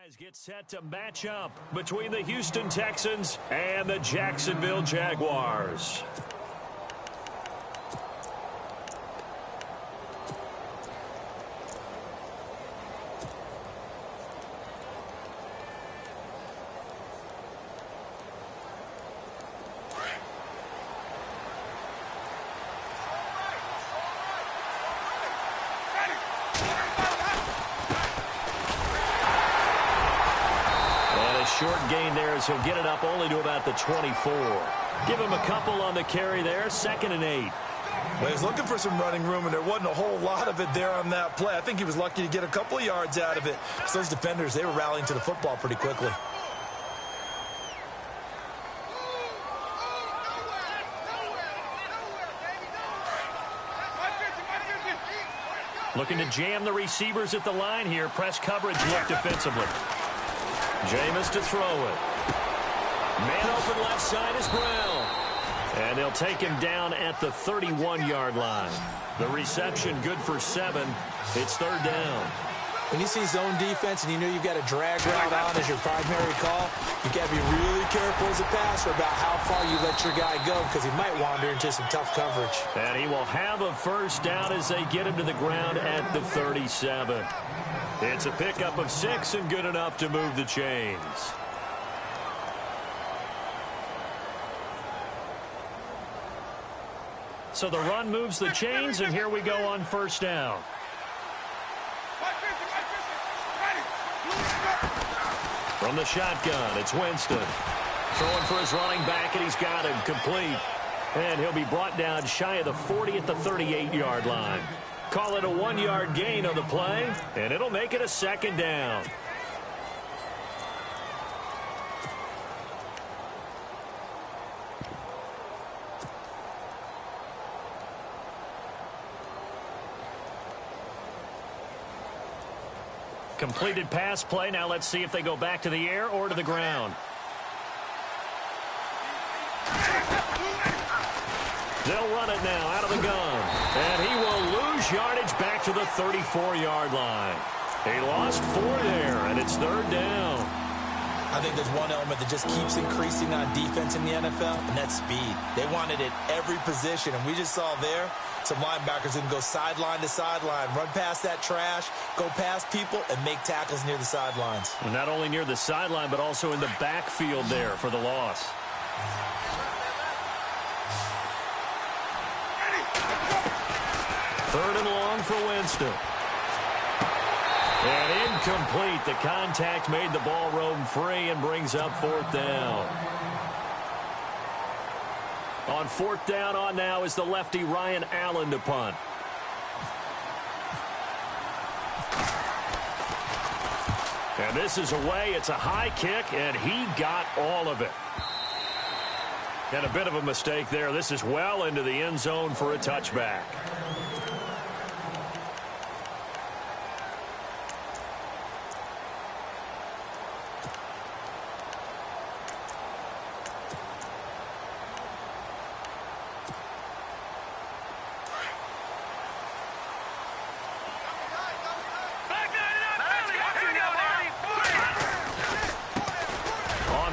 Guys get set to match up between the Houston Texans and the Jacksonville Jaguars. Short gain there as he'll get it up only to about the 24. Give him a couple on the carry there, 2nd and 8. Well, he was looking for some running room, and there wasn't a whole lot of it there on that play. I think he was lucky to get a couple of yards out of it. So those defenders, they were rallying to the football pretty quickly. Looking to jam the receivers at the line here. Press coverage look defensively. Jameis to throw it. Man open left side is Brown. And they'll take him down at the 31-yard line. The reception good for 7. It's 3rd down. When you see zone defense and you know you've got a drag route on as your primary call, you got to be really careful as a passer about how far you let your guy go because he might wander into some tough coverage. And he will have a 1st down as they get him to the ground at the 37. It's a pickup of 6 and good enough to move the chains. So the run moves the chains, and here we go on 1st down. From the shotgun, it's Winston. Throwing for his running back, and he's got him complete. And he'll be brought down shy of the 40 at the 38-yard line. Call it a 1-yard gain on the play, and it'll make it a 2nd down. Completed pass play. Now let's see if they go back to the air or to the ground. They'll run it now out of the gun. And he will lose yardage back to the 34-yard line. He lost 4 there, and it's 3rd down. I think there's one element that just keeps increasing on defense in the NFL, and that's speed. They want it at every position, and we just saw there some linebackers who can go sideline to sideline, run past that trash, go past people, and make tackles near the sidelines. And not only near the sideline, but also in the backfield there for the loss. Third and long for Winston. And incomplete. The contact made the ball roam free and brings up 4th down. On 4th down on now is the lefty Ryan Allen to punt. And this is away. It's a high kick, and he got all of it. And a bit of a mistake there. This is well into the end zone for a touchback.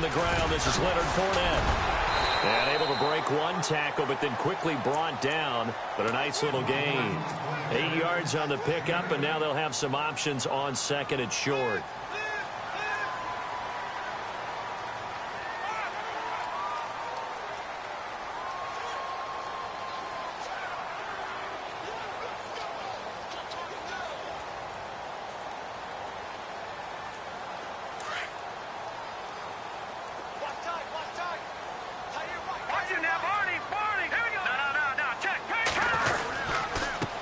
The ground. This is Leonard Fournette. And able to break one tackle, but then quickly brought down. But a nice little gain. 8 yards on the pickup, and now they'll have some options on 2nd and short.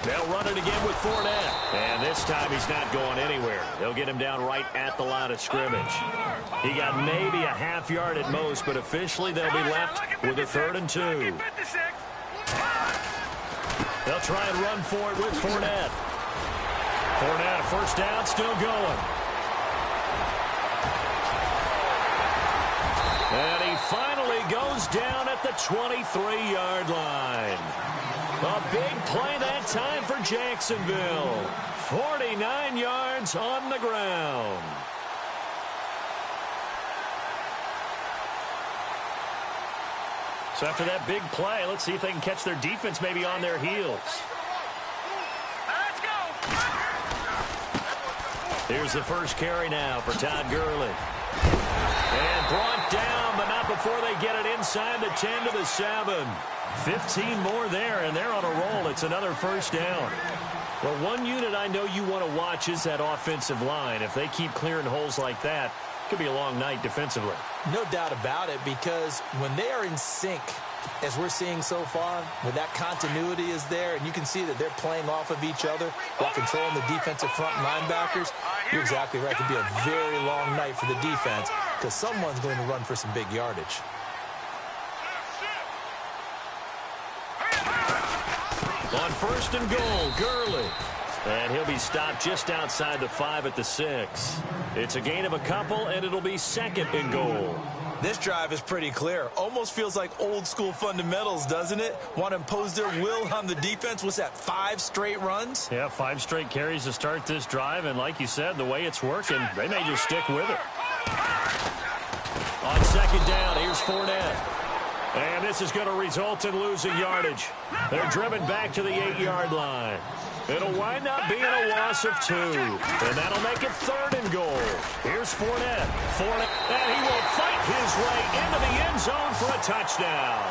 They'll run it again with Fournette. And this time he's not going anywhere. They'll get him down right at the line of scrimmage. He got maybe a half yard at most, but officially they'll be left with a 3rd and 2. They'll try and run for it with Fournette. Fournette, 1st down, still going. And he finally goes down at the 23-yard line. A big play that time for Jacksonville. 49 yards on the ground. So after that big play, let's see if they can catch their defense maybe on their heels. Let's go. Here's the first carry now for Todd Gurley. And brought down, but not before they get it inside the 10 to the 7. 15 more there, and they're on a roll. It's another first down. Well, one unit I know you want to watch is that offensive line. If they keep clearing holes like that, it could be a long night defensively. No doubt about it, because when they are in sync, as we're seeing so far, when that continuity is there, and you can see that they're playing off of each other while controlling the defensive front linebackers, you're exactly right. It could be a very long night for the defense because someone's going to run for some big yardage. On first and goal, Gurley. And he'll be stopped just outside the 5 at the 6. It's a gain of a couple, and it'll be second and goal. This drive is pretty clear. Almost feels like old school fundamentals, doesn't it? Want to impose their will on the defense. What's that, 5 straight runs? Yeah, 5 straight carries to start this drive, and like you said, the way it's working, they may just stick with it. On second down, here's Fournette. And this is going to result in losing yardage. They're driven back to the 8-yard line. It'll wind up being a loss of 2. And that'll make it third and goal. Here's Fournette. And he will fight his way into the end zone for a touchdown.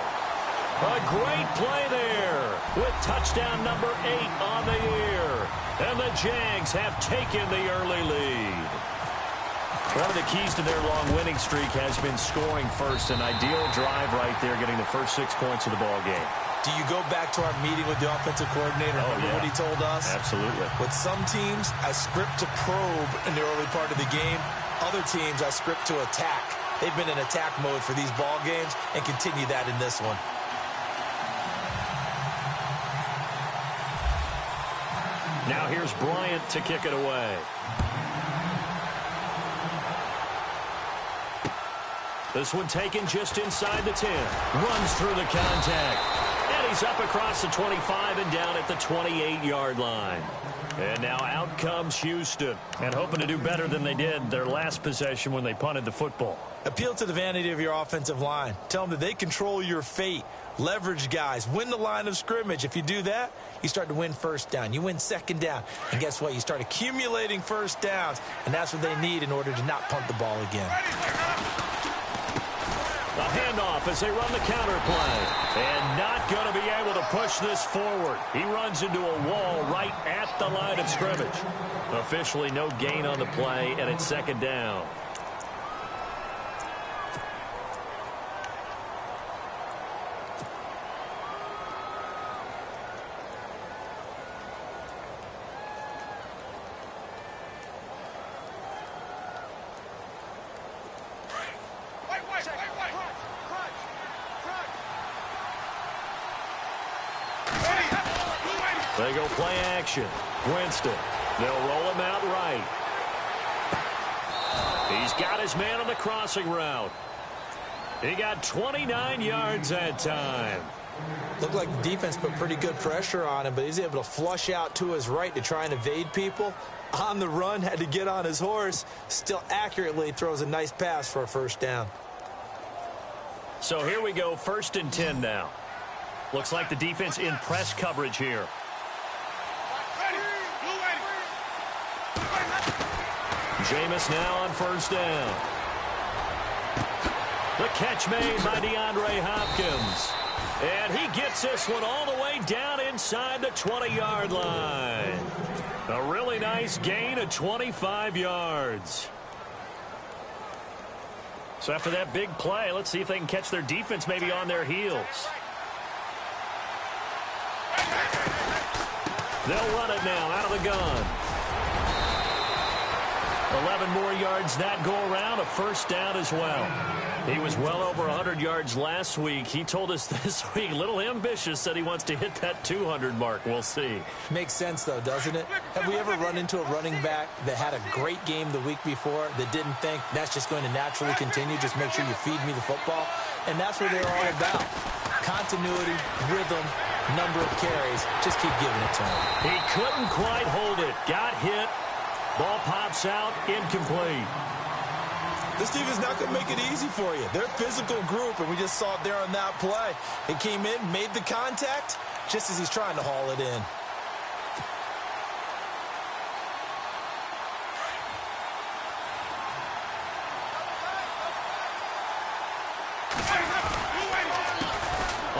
A great play there with touchdown number 8 on the year. And the Jags have taken the early lead. One of the keys to their long winning streak has been scoring first. An ideal drive right there, getting the first 6 points of the ball game. Do you go back to our meeting with the offensive coordinator? Remember what he told us? Absolutely. With some teams, I script to probe in the early part of the game. Other teams, I script to attack. They've been in attack mode for these ball games and continue that in this one. Now here's Bryant to kick it away. This one taken just inside the 10. Runs through the contact. And he's up across the 25 and down at the 28-yard line. And now out comes Houston. And hoping to do better than they did their last possession when they punted the football. Appeal to the vanity of your offensive line. Tell them that they control your fate. Leverage guys. Win the line of scrimmage. If you do that, you start to win first down. You win second down. And guess what? You start accumulating first downs. And that's what they need in order to not punt the ball again. The handoff as they run the counter play. And not going to be able to push this forward. He runs into a wall right at the line of scrimmage. Officially no gain on the play, and it's second down. They go play action. Winston. They'll roll him out right. He's got his man on the crossing route. He got 29 yards that time. Looked like the defense put pretty good pressure on him, but he's able to flush out to his right to try and evade people. On the run, had to get on his horse. Still accurately throws a nice pass for a first down. So here we go, first and 10 now. Looks like the defense in press coverage here. Jameis now on first down. The catch made by DeAndre Hopkins. And he gets this one all the way down inside the 20-yard line. A really nice gain of 25 yards. So after that big play, let's see if they can catch their defense maybe on their heels. They'll run it now out of the gun. 11 more yards that go around, a first down as well. He was well over 100 yards last week. He told us this week, a little ambitious, said he wants to hit that 200 mark. We'll see. Makes sense, though, doesn't it? Have we ever run into a running back that had a great game the week before that didn't think that's just going to naturally continue? Just make sure you feed me the football. And that's what they're all about. Continuity, rhythm, number of carries. Just keep giving it to him. He couldn't quite hold it. Got hit. Ball pops out, incomplete. This team is not going to make it easy for you. They're a physical group, and we just saw it there on that play. He came in, made the contact, just as he's trying to haul it in.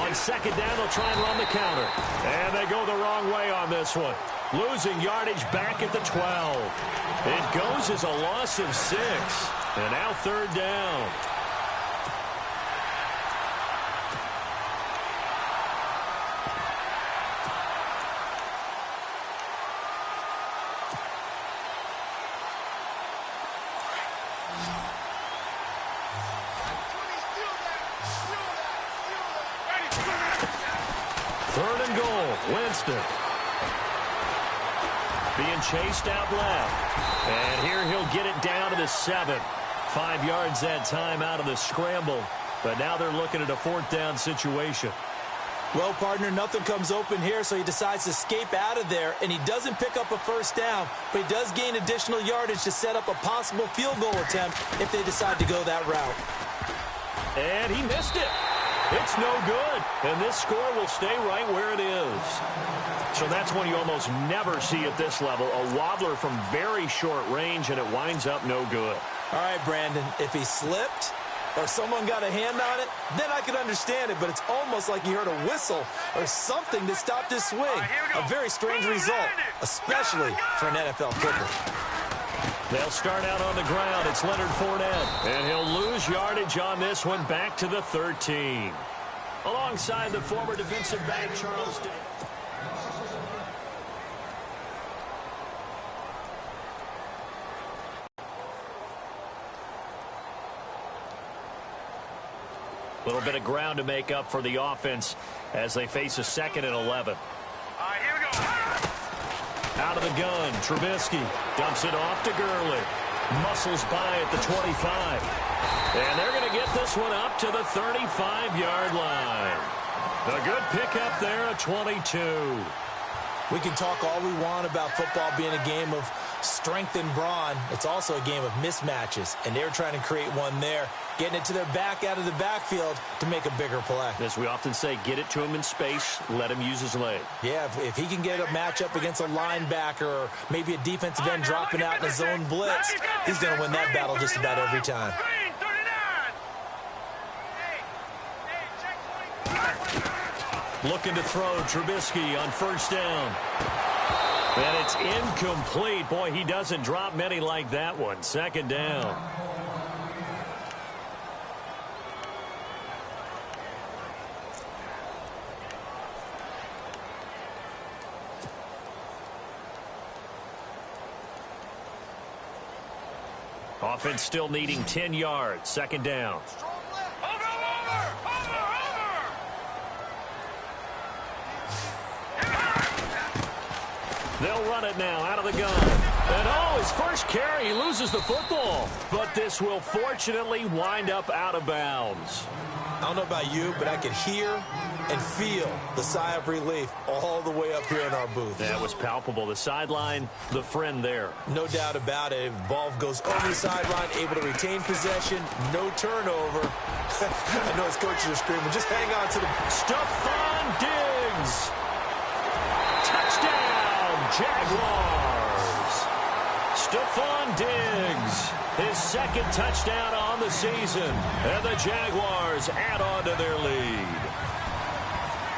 On second down, they'll try and run the counter. And they go the wrong way on this one. Losing yardage back at the 12. It goes as a loss of 6. And now third down. Third and goal, Winston. Being chased out left. And here he'll get it down to the 7. 5 yards that time out of the scramble. But now they're looking at a fourth down situation. Well, partner, nothing comes open here, so he decides to escape out of there, and he doesn't pick up a first down, but he does gain additional yardage to set up a possible field goal attempt if they decide to go that route. And he missed it. It's no good. And this score will stay right where it is. So that's one you almost never see at this level. A wobbler from very short range, and it winds up no good. All right, Brandon, if he slipped or someone got a hand on it, then I could understand it, but it's almost like he heard a whistle or something that stopped his swing. A very strange result, especially for an NFL kicker. They'll start out on the ground. It's Leonard Fournette, and he'll lose yardage on this one back to the 13. Alongside the former defensive back, Charles Day. A little bit of ground to make up for the offense as they face a 2nd and 11. Here we go. Out of the gun, Trubisky dumps it off to Gurley. Muscles by at the 25. And they're going to get this one up to the 35-yard line. A good pickup there at 22. We can talk all we want about football being a game of strength and brawn. It's also a game of mismatches, and they're trying to create one there, getting it to their back out of the backfield to make a bigger play. As we often say, get it to him in space, let him use his leg. Yeah, if he can get a matchup against a linebacker or maybe a defensive end dropping out in a zone blitz, he's going to win that battle just about every time. Looking to throw Trubisky on first down. And it's incomplete. Boy, he doesn't drop many like that one. 2nd down. Offense still needing 10 yards. 2nd down. They'll run it now out of the gun. And his first carry, he loses the football. But this will fortunately wind up out of bounds. I don't know about you, but I could hear and feel the sigh of relief all the way up here in our booth. That was palpable. The sideline, the friend there. No doubt about it. Ball goes over the sideline, able to retain possession, no turnover. I know his coaches are screaming, just hang on to the... Stephon Diggs. Touchdown, Jaguars. Stephon Diggs, his 2nd touchdown on the season. And the Jaguars add on to their lead.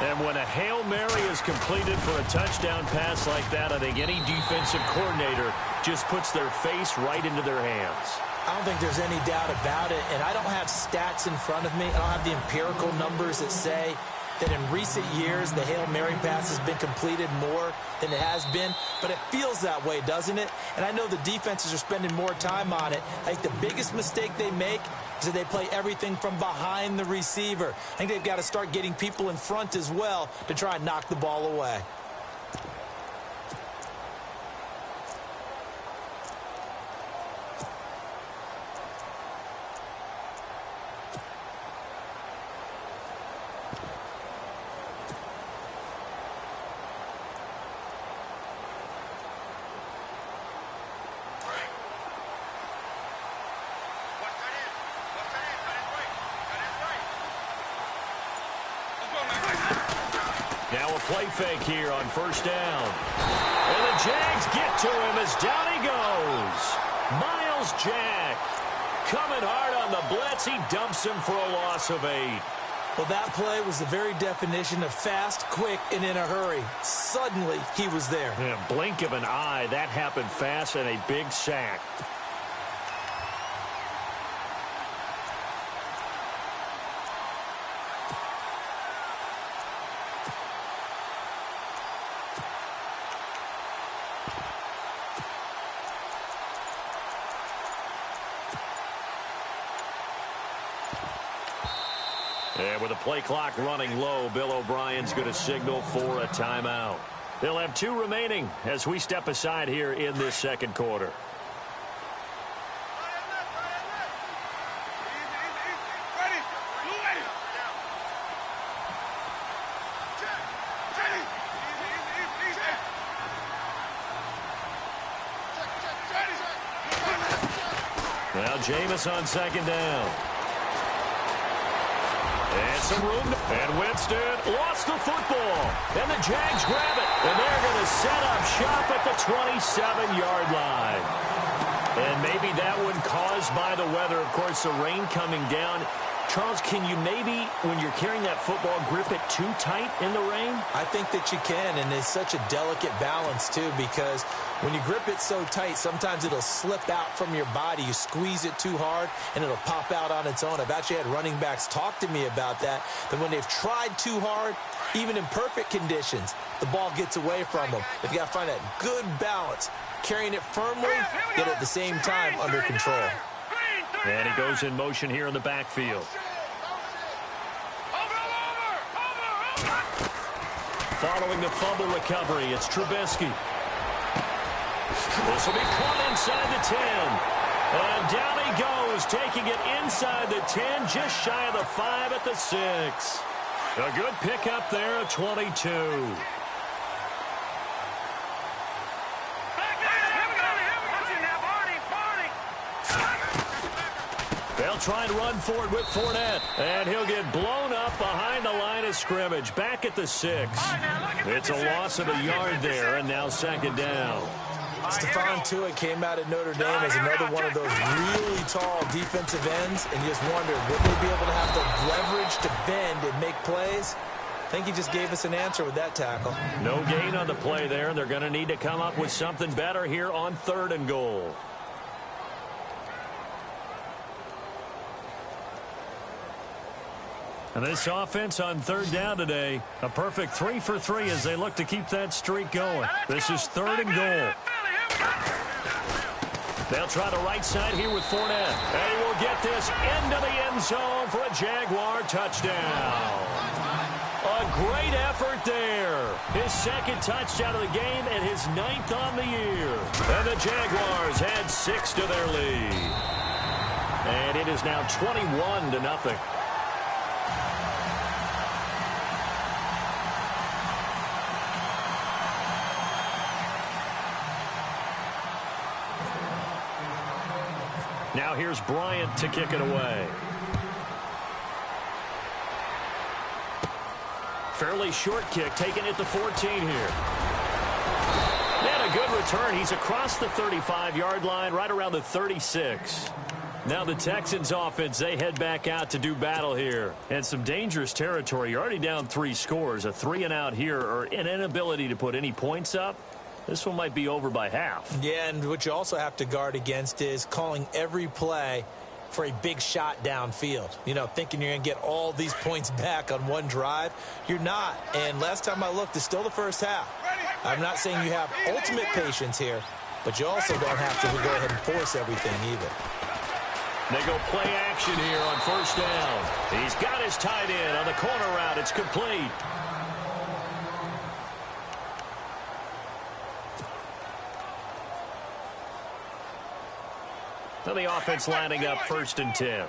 And when a Hail Mary is completed for a touchdown pass like that, I think any defensive coordinator just puts their face right into their hands. I don't think there's any doubt about it, and I don't have stats in front of me. I don't have the empirical numbers that say that in recent years the Hail Mary pass has been completed more than it has been, but it feels that way, doesn't it? And I know the defenses are spending more time on it. I think the biggest mistake they make is that they play everything from behind the receiver. I think they've got to start getting people in front as well to try and knock the ball away. play fake here on first down. And the Jags get to him as down he goes. Miles Jack coming hard on the blitz. He dumps him for a loss of 8. Well, that play was the very definition of fast, quick, and in a hurry. Suddenly, he was there. In a blink of an eye, that happened fast and a big sack. And with the play clock running low, Bill O'Brien's going to signal for a timeout. They'll have 2 remaining as we step aside here in this second quarter. Now Jameis on second down. And some room. And Winston lost the football. And the Jags grab it. And they're going to set up shop at the 27-yard line. And maybe that one caused by the weather. Of course, the rain coming down. Charles, can you maybe, when you're carrying that football, grip it too tight in the rain? I think that you can, and it's such a delicate balance, too, because when you grip it so tight, sometimes it'll slip out from your body. You squeeze it too hard, and it'll pop out on its own. I've actually had running backs talk to me about that when they've tried too hard, even in perfect conditions, the ball gets away from them. They've got to find that good balance, carrying it firmly, yet at the same time under control. And he goes in motion here in the backfield. Following the fumble recovery, it's Trubisky. This will be caught inside the 10. And down he goes, taking it inside the 10, just shy of the 5 at the 6. A good pickup there at 22. They'll try and run for it with Fournette. And he'll get blown up behind the line of scrimmage. Back at the 6. It's a loss of a yard there, and now second down. Stephon Tuitt came out of Notre Dame as another one of those really tall defensive ends, and you just wondered, would they be able to have the leverage to bend and make plays? I think he just gave us an answer with that tackle. No gain on the play there, and they're going to need to come up with something better here on 3rd and goal. And this offense on 3rd down today, a perfect 3 for 3 as they look to keep that streak going. This is 3rd and goal. They'll try the right side here with Fournette. And he will get this into the end zone for a Jaguar touchdown. A great effort there. His 2nd touchdown of the game and his 9th on the year. And the Jaguars add 6 to their lead. And it is now 21-0. Now here's Bryant to kick it away. Fairly short kick, taken at the 14 here. And a good return. He's across the 35-yard line, right around the 36. Now the Texans offense, they head back out to do battle here. And some dangerous territory. You're already down 3 scores. A 3-and-out here, or an inability to put any points up. This one might be over by half. Yeah, and what you also have to guard against is calling every play for a big shot downfield. You know, thinking you're going to get all these points back on one drive. You're not. And last time I looked, it's still the first half. I'm not saying you have ultimate patience here, but you also don't have to go ahead and force everything either. They go play action here on 1st down. He's got his tight end on the corner route. It's complete. So the offense lining up 1st and 10.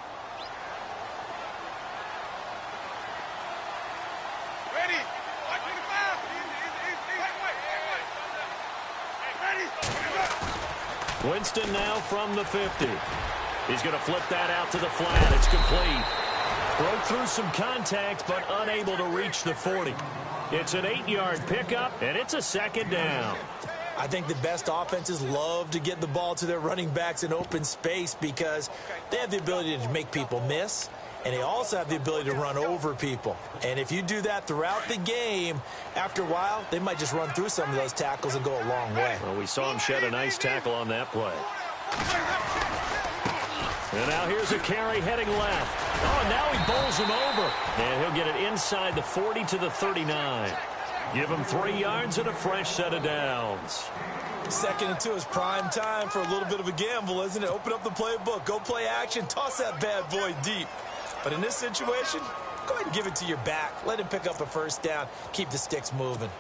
Winston now from the 50. He's going to flip that out to the flat. It's complete. Broke through some contact, but unable to reach the 40. It's an 8-yard pickup, and it's a second down. I think the best offenses love to get the ball to their running backs in open space because they have the ability to make people miss, and they also have the ability to run over people. And if you do that throughout the game, after a while, they might just run through some of those tackles and go a long way. Well, we saw him shed a nice tackle on that play. And now here's a carry heading left. Oh, and now he bowls him over. And he'll get it inside the 40 to the 39. Give him 3 yards and a fresh set of downs. 2nd and 2 is prime time for a little bit of a gamble, isn't it? Open up the playbook, go play action, toss that bad boy deep. But in this situation, go ahead and give it to your back. Let him pick up a first down. Keep the sticks moving.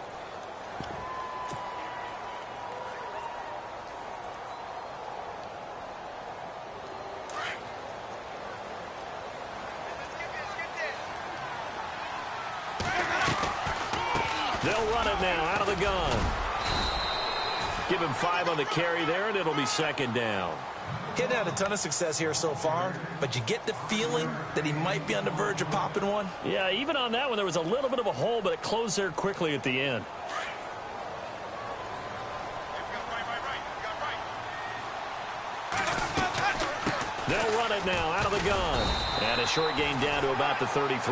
They'll run it now out of the gun. Give him 5 on the carry there, and it'll be second down. Getting had a ton of success here so far, but you get the feeling that he might be on the verge of popping one. Yeah, even on that one, there was a little bit of a hole, but it closed there quickly at the end. They'll run it now out of the gun. And a short gain down to about the 33.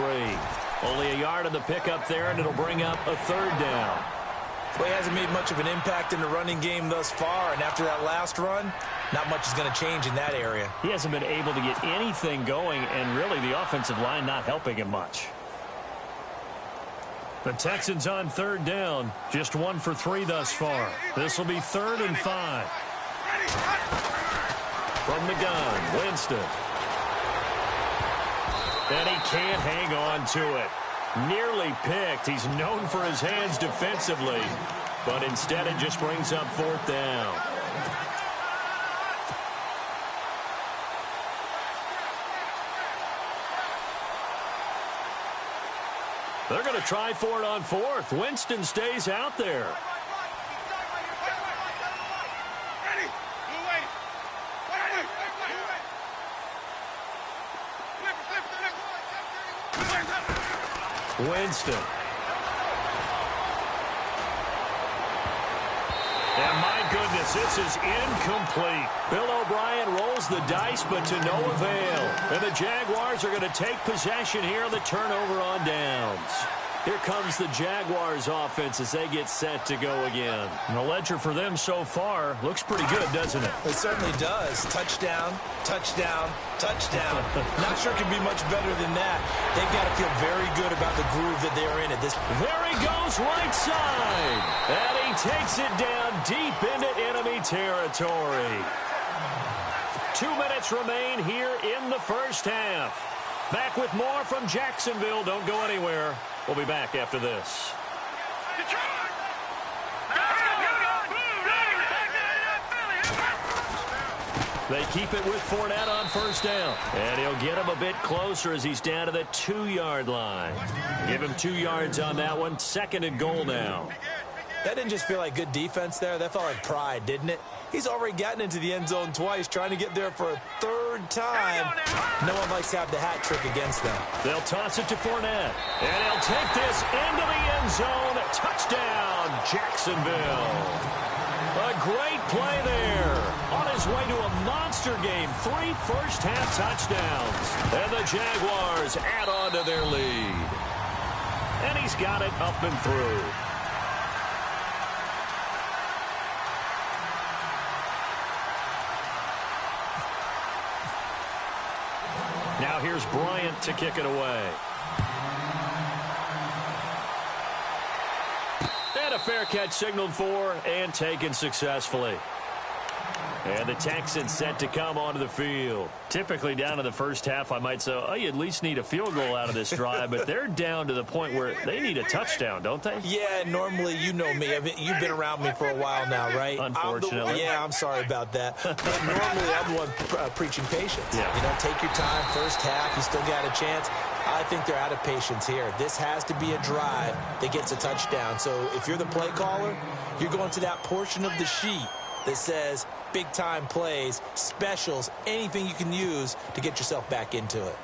Only a yard on the pickup there, and it'll bring up a third down. Well, he hasn't made much of an impact in the running game thus far, and after that last run, not much is going to change in that area. He hasn't been able to get anything going, and really the offensive line not helping him much. The Texans on third down, just 1 for 3 thus far. This will be 3rd and 5. From the gun, Winston. And he can't hang on to it. Nearly picked. He's known for his hands defensively, but instead it just brings up 4th down. They're going to try for it on 4th. Winston stays out there. Winston. And my goodness, this is incomplete. Bill O'Brien rolls the dice, but to no avail. And the Jaguars are going to take possession here on the turnover on downs. Here comes the Jaguars offense as they get set to go again. And the ledger for them so far looks pretty good, doesn't it? It certainly does. Touchdown, touchdown, touchdown. Not sure it can be much better than that. They've got to feel very good about the groove that they're in at this point. There he goes, right side. And he takes it down deep into enemy territory. 2 minutes remain here in the first half. Back with more from Jacksonville. Don't go anywhere. We'll be back after this. They keep it with Fournette on first down. And he'll get him a bit closer as he's down to the 2-yard line. Give him 2 yards on that one. 2nd and goal now. That didn't just feel like good defense there. That felt like pride, didn't it? He's already gotten into the end zone twice, trying to get there for a 3rd time. No one likes to have the hat trick against them. They'll toss it to Fournette. And he'll take this into the end zone. Touchdown, Jacksonville. A great play there. On his way to a monster game. 3 first-half touchdowns. And the Jaguars add on to their lead. And he's got it up and through. Now here's Bryant to kick it away. And a fair catch signaled for and taken successfully. And the Texans set to come onto the field. Typically down in the first half, I might say, oh, you at least need a field goal out of this drive. But they're down to the point where they need a touchdown, don't they? Yeah, normally, you know me. You've been around me for a while now, right? Unfortunately. I'm sorry about that. But normally, I'm the one preaching patience. Yeah. You know, take your time. First half, you still got a chance. I think they're out of patience here. This has to be a drive that gets a touchdown. So if you're the play caller, you're going to that portion of the sheet that says big-time plays, specials, anything you can use to get yourself back into it.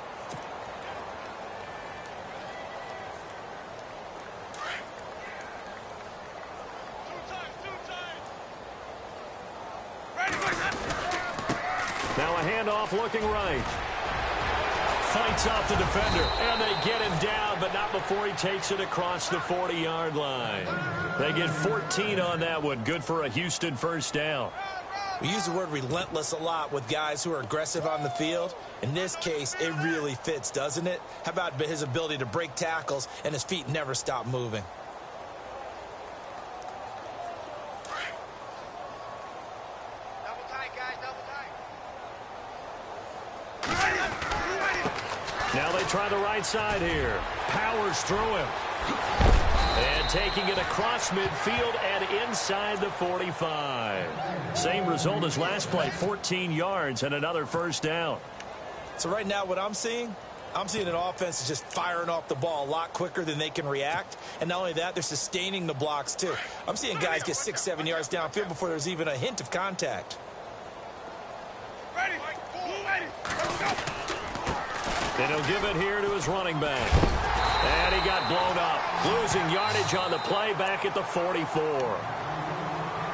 a handoff looking right. Fights off the defender, and they get him down, but not before he takes it across the 40-yard line. They get 14 on that one. Good for a Houston first down. We use the word relentless a lot with guys who are aggressive on the field. In this case, it really fits, doesn't it? How about his ability to break tackles and his feet never stop moving? Double tight, guys, double tight. Now they try the right side here. Powers through him. And taking it across midfield and inside the 45. Same result as last play, 14 yards and another first down. So right now what I'm seeing an offense is just firing off the ball a lot quicker than they can react. And not only that, they're sustaining the blocks too. I'm seeing guys get 6-7 yards downfield before there's even a hint of contact. Ready, ready, let's go. And he'll give it here to his running back. And he got blown up. Losing yardage on the play back at the 44.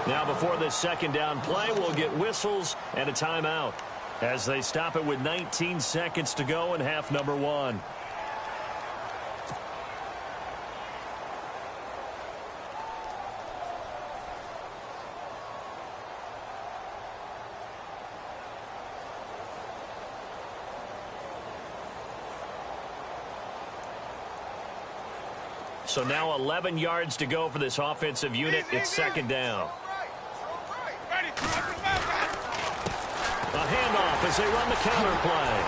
Now before this second down play, we'll get whistles and a timeout as they stop it with 19 seconds to go in half number one. So now 11 yards to go for this offensive unit. It's second down. A handoff as they run the counter play.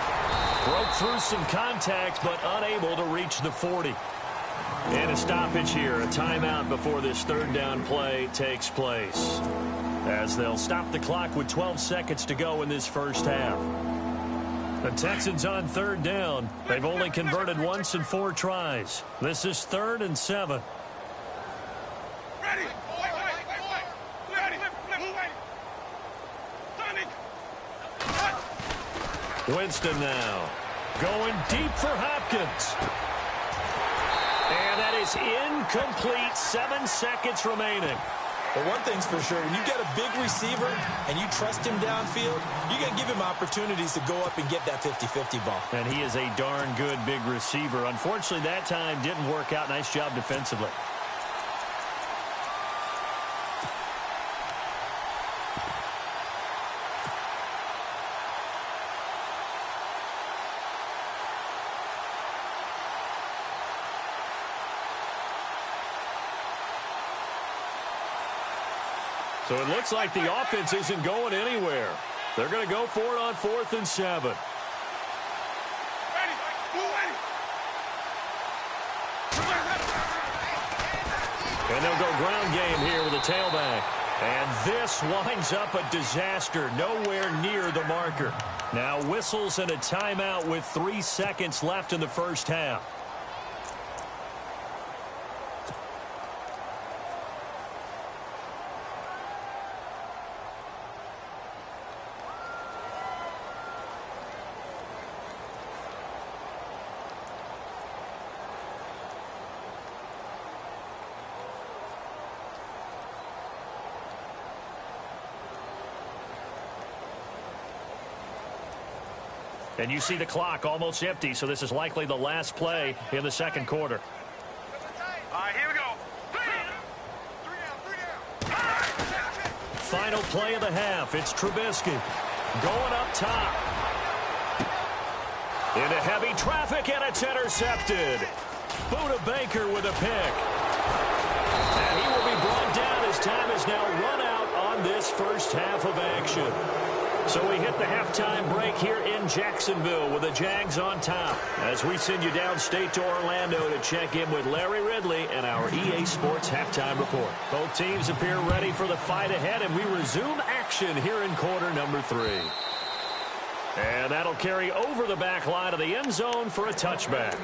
Broke through some contact, but unable to reach the 40. And a stoppage here, a timeout before this third down play takes place, as they'll stop the clock with 12 seconds to go in this first half. The Texans on third down. They've only converted once in 4 tries. This is 3rd and 7. Ready, Winston now going deep for Hopkins. And that is incomplete. 7 seconds remaining. But one thing's for sure, when you get a big receiver and you trust him downfield, you're going to give him opportunities to go up and get that 50-50 ball. And he is a darn good big receiver. Unfortunately, that time didn't work out. Nice job defensively. So it looks like the offense isn't going anywhere. They're going to go for it on 4th and 7. And they'll go ground game here with a tailback. And this winds up a disaster. Nowhere near the marker. Now whistles and a timeout with 3 seconds left in the first half. And you see the clock almost empty, so this is likely the last play in the second quarter. All right, here we go. Final play of the half. It's Trubisky going up top. Into heavy traffic, and it's intercepted. Buda Baker with a pick. And he will be brought down as time is now run out on this first half of action. So we hit the halftime break here in Jacksonville with the Jags on top as we send you downstate to Orlando to check in with Larry Ridley and our EA Sports halftime report. Both teams appear ready for the fight ahead, and we resume action here in quarter number 3. And that'll carry over the back line of the end zone for a touchback.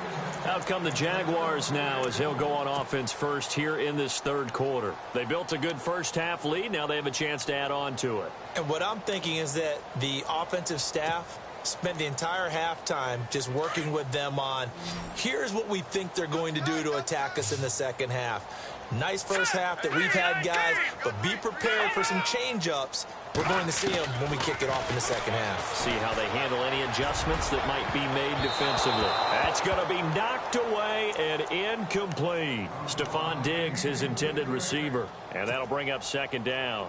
Out come the Jaguars now as they'll go on offense first here in this third quarter. They built a good first half lead. Now they have a chance to add on to it. And what I'm thinking is that the offensive staff spent the entire halftime just working with them on, here's what we think they're going to do to attack us in the second half. Nice first half that we've had, guys, but be prepared for some change-ups. We're going to see them when we kick it off in the second half. See how they handle any adjustments that might be made defensively. That's going to be knocked away and incomplete. Stephon Diggs, his intended receiver, and that'll bring up second down.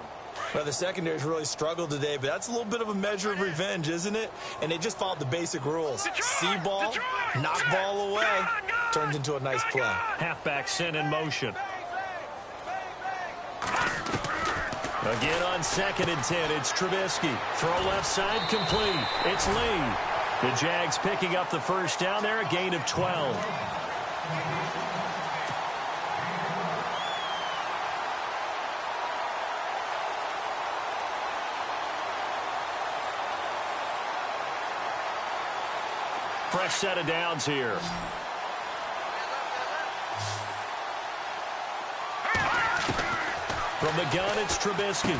Well, the secondary's really struggled today, but that's a little bit of a measure of revenge, isn't it? And they just followed the basic rules. See ball, knock ball away, turns into a nice play. Halfback sent in motion. Again on 2nd and 10, it's Trubisky. Throw left side complete. It's Lee. The Jags picking up the first down there, a gain of 12. Fresh set of downs here. From the gun, it's Trubisky.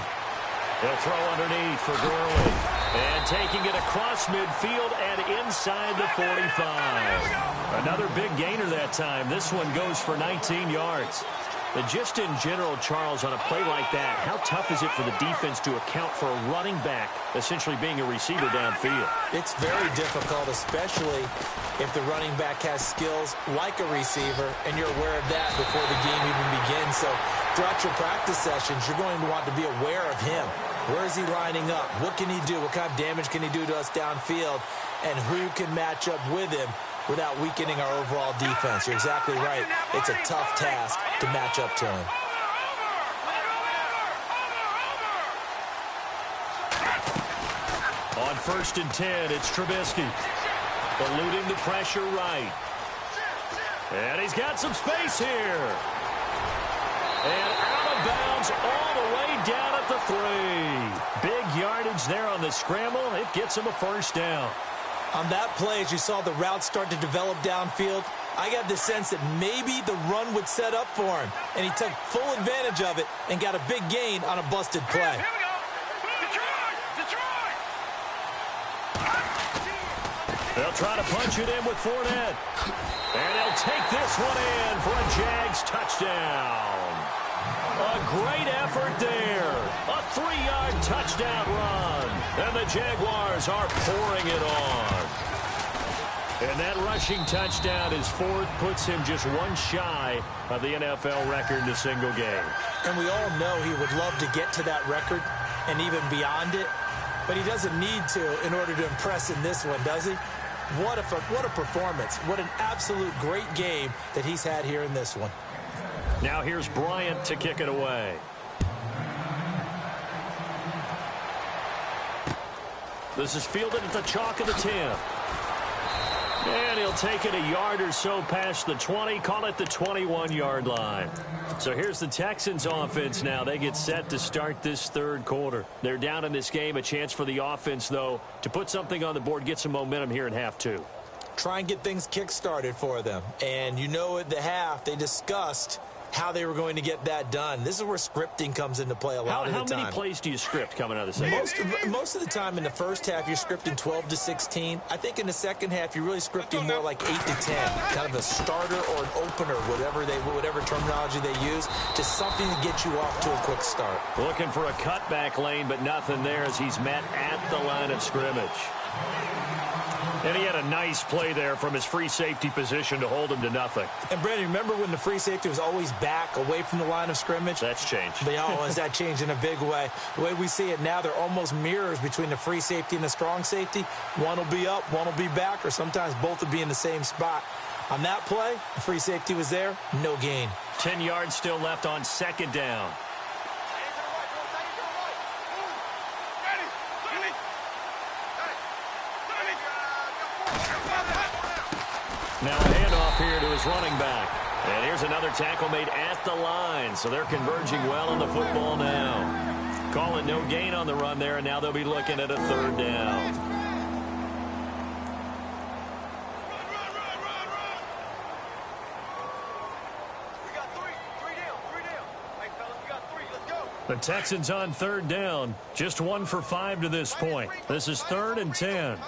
He'll throw underneath for Gurley. And taking it across midfield and inside the 45. Another big gainer that time. This one goes for 19 yards. But just in general, Charles, on a play like that, how tough is it for the defense to account for a running back essentially being a receiver downfield? It's very difficult, especially if the running back has skills like a receiver, and you're aware of that before the game even begins. So throughout your practice sessions, you're going to want to be aware of him. Where is he lining up? What can he do? What kind of damage can he do to us downfield? And who can match up with him without weakening our overall defense? You're exactly right. It's a tough task to match up to him. On 1st and 10, it's Trubisky. Eluding the pressure right. And he's got some space here. And out of bounds all the way down at the 3. Big yardage there on the scramble. It gets him a first down. On that play, as you saw the route start to develop downfield, I got the sense that maybe the run would set up for him. And he took full advantage of it and got a big gain on a busted play. Here we go. Detroit! They'll try to punch it in with Fournette. And they'll take this one in for a Jags touchdown. A great effort there. A 3-yard touchdown run. And the Jaguars are pouring it on. And that rushing touchdown is fourth, puts him just one shy of the NFL record in a single game. And we all know he would love to get to that record and even beyond it. But he doesn't need to in order to impress in this one, does he? What a performance. What an absolute great game that he's had here in this one. Now here's Bryant to kick it away. This is fielded at the chalk of the 10. And he'll take it a yard or so past the 20, call it the 21-yard line. So here's the Texans offense now. They get set to start this third quarter. They're down in this game. A chance for the offense, though, to put something on the board, get some momentum here in half two. Try and get things kick-started for them. And you know at the half, they discussed how they were going to get that done. This is where scripting comes into play a lot of the time. How many plays do you script coming out of the second? Most of the time in the first half, you're scripting 12 to 16. I think in the second half, you're really scripting more like 8 to 10. Kind of a starter or an opener, whatever terminology they use. Just something to get you off to a quick start. Looking for a cutback lane, but nothing there as he's met at the line of scrimmage. And he had a nice play there from his free safety position to hold him to nothing. And, Brandon, remember when the free safety was always back, away from the line of scrimmage? That's changed. Has that changed in a big way? The way we see it now, they're almost mirrors between the free safety and the strong safety. One will be up, one will be back, or sometimes both will be in the same spot. On that play, the free safety was there, no gain. 10 yards still left on second down. Now a handoff here to his running back. And here's another tackle made at the line. So they're converging well on the football now. Call it no gain on the run there, and now they'll be looking at a third down. We got three down. Hey, fellas, we got 3. Let's go. The Texans on third down. Just 1 for 5 to this point. This is 3rd and 10.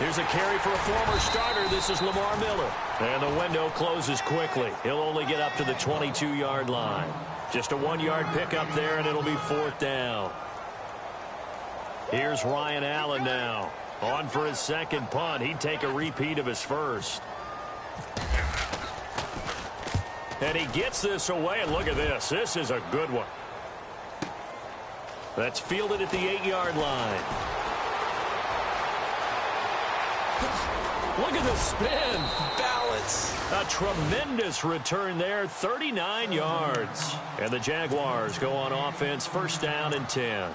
Here's a carry for a former starter. This is Lamar Miller. And the window closes quickly. He'll only get up to the 22-yard line. Just a 1-yard pickup there, and it'll be 4th down. Here's Ryan Allen now. On for his second punt. He'd take a repeat of his first. And he gets this away, and look at this. This is a good one. That's fielded at the 8-yard line. Look at the spin. Balance. A tremendous return there, 39 yards. And the Jaguars go on offense, 1st down and 10.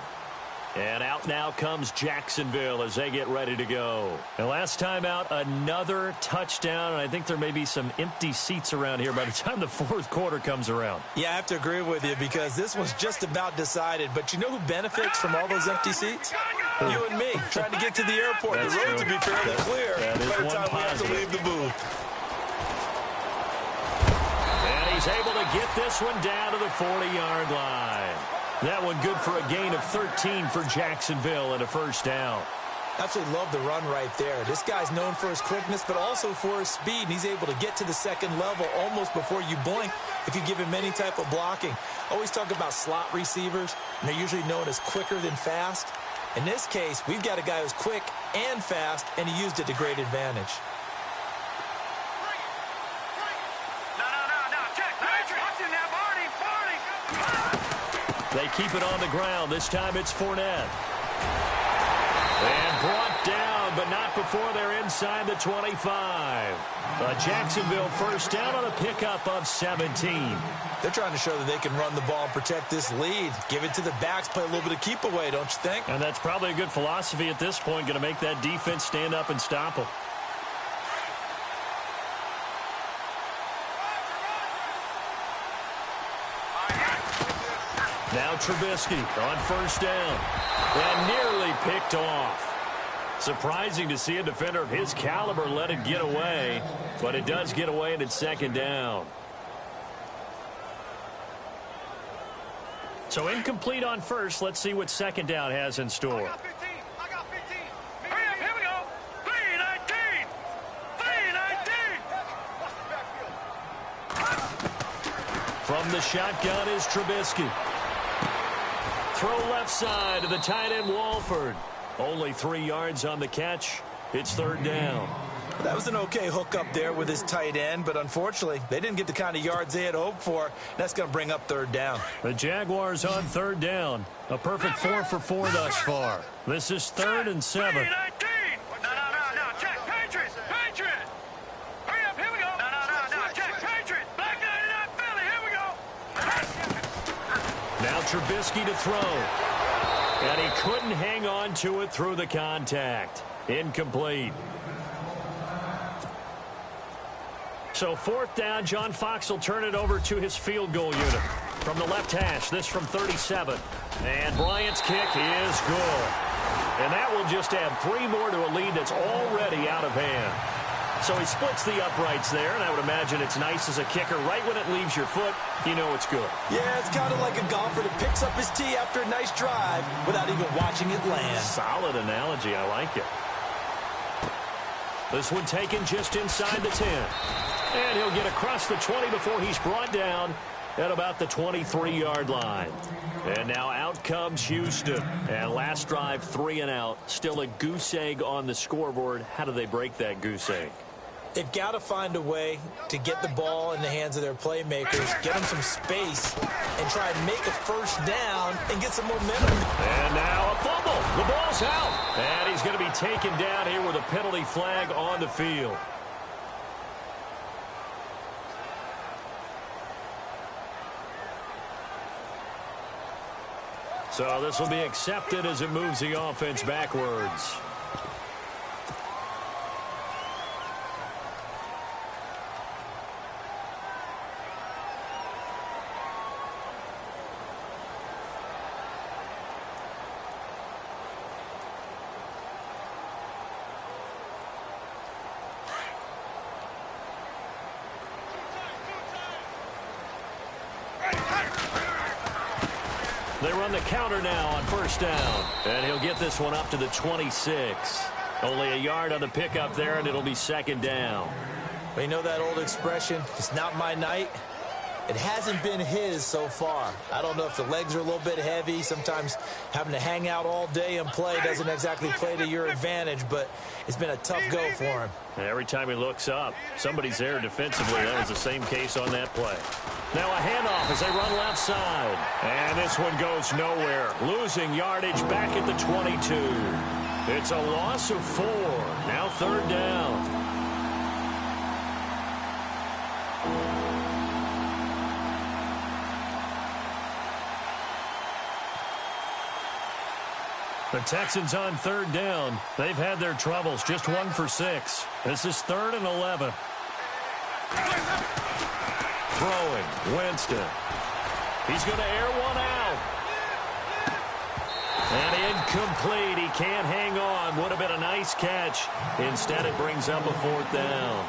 And out now comes Jacksonville as they get ready to go. And last time out, another touchdown. And I think there may be some empty seats around here by the time the 4th quarter comes around. Yeah, I have to agree with you because this one's just about decided. But you know who benefits from all those empty seats? You and me, trying to get to the airport. That's the road true. to be fairly clear by the time we have to leave the booth. And he's able to get this one down to the 40-yard line. That one good for a gain of 13 for Jacksonville and a 1st down. Absolutely love the run right there. This guy's known for his quickness, but also for his speed. And he's able to get to the 2nd level almost before you blink if you give him any type of blocking. Always talk about slot receivers, and they're usually known as quicker than fast. In this case, we've got a guy who's quick and fast, and he used it to great advantage. They keep it on the ground. This time it's Fournette. And brought down, but not before they're inside the 25. A Jacksonville 1st down on a pickup of 17. They're trying to show that they can run the ball and protect this lead. Give it to the backs, play a little bit of keep away, don't you think? And that's probably a good philosophy at this point, going to make that defense stand up and stop them. Now Trubisky on 1st down. And nearly picked off. Surprising to see a defender of his caliber let it get away. But it does get away and it's 2nd down. So incomplete on 1st. Let's see what 2nd down has in store. I got 15. Hurry up, here we go. 3-19. 3-19. From the shotgun is Trubisky. Throw left side to the tight end Walford. Only 3 yards on the catch. It's 3rd down. That was an okay hook up there with his tight end, but unfortunately, they didn't get the kind of yards they had hoped for. That's going to bring up 3rd down. The Jaguars on 3rd down. A perfect 4 for 4 thus far. This is 3rd and 7. 3-19. No, check. Patriots. Hurry up, here we go. No, check. Patriots. Black 99 Philly, here we go. Now Trubisky to throw. And he couldn't hang on to it through the contact. Incomplete. So 4th down, John Fox will turn it over to his field goal unit. From the left hash, this from 37. And Bryant's kick is good. And that will just add 3 more to a lead that's already out of hand. So he splits the uprights there, and I would imagine it's nice as a kicker. Right when it leaves your foot, you know it's good. Yeah, it's kind of like a golfer that picks up his tee after a nice drive without even watching it land. Solid analogy. I like it. This one taken just inside the 10. And he'll get across the 20 before he's brought down at about the 23-yard line. And now out comes Houston. And last drive, 3 and out. Still a goose egg on the scoreboard. How do they break that goose egg? They've got to find a way to get the ball in the hands of their playmakers, get them some space, and try and make a 1st down and get some momentum. And now a fumble. The ball's out. And he's going to be taken down here with a penalty flag on the field. So this will be accepted as it moves the offense backwards. They run the counter now on 1st down. And he'll get this one up to the 26. Only a yard on the pickup there, and it'll be second down. But you know that old expression, it's not my night? It hasn't been his so far. I don't know if the legs are a little bit heavy. Sometimes having to hang out all day and play doesn't exactly play to your advantage, but it's been a tough go for him. And every time he looks up, somebody's there defensively. That was the same case on that play. Now a handoff as they run left side. And this one goes nowhere. Losing yardage back at the 22. It's a loss of 4. Now third down. The Texans on third down. They've had their troubles. Just 1 for 6. This is 3rd and 11. Throwing. Winston. He's going to air one out. And incomplete. He can't hang on. Would have been a nice catch. Instead, it brings up a 4th down.